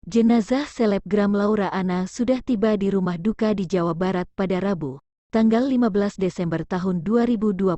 Jenazah selebgram Laura Anna sudah tiba di rumah duka di Jawa Barat pada Rabu, tanggal 15 Desember tahun 2021.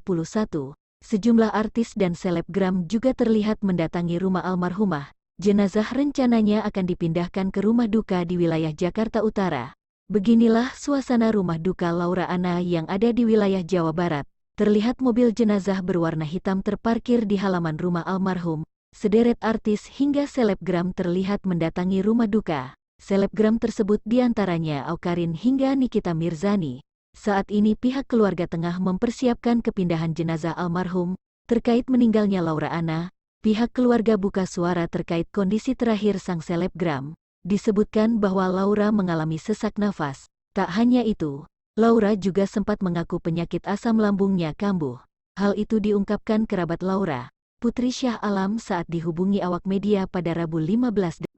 Sejumlah artis dan selebgram juga terlihat mendatangi rumah almarhumah. Jenazah rencananya akan dipindahkan ke rumah duka di wilayah Jakarta Utara. Beginilah suasana rumah duka Laura Anna yang ada di wilayah Jawa Barat. Terlihat mobil jenazah berwarna hitam terparkir di halaman rumah almarhum. Sederet artis hingga selebgram terlihat mendatangi rumah duka. Selebgram tersebut diantaranya Awkarin hingga Nikita Mirzani. Saat ini pihak keluarga tengah mempersiapkan kepindahan jenazah almarhum. Terkait meninggalnya Laura Anna, pihak keluarga buka suara terkait kondisi terakhir sang selebgram. Disebutkan bahwa Laura mengalami sesak nafas. Tak hanya itu, Laura juga sempat mengaku penyakit asam lambungnya kambuh. Hal itu diungkapkan kerabat Laura, Putri Shah Alam saat dihubungi awak media pada Rabu 15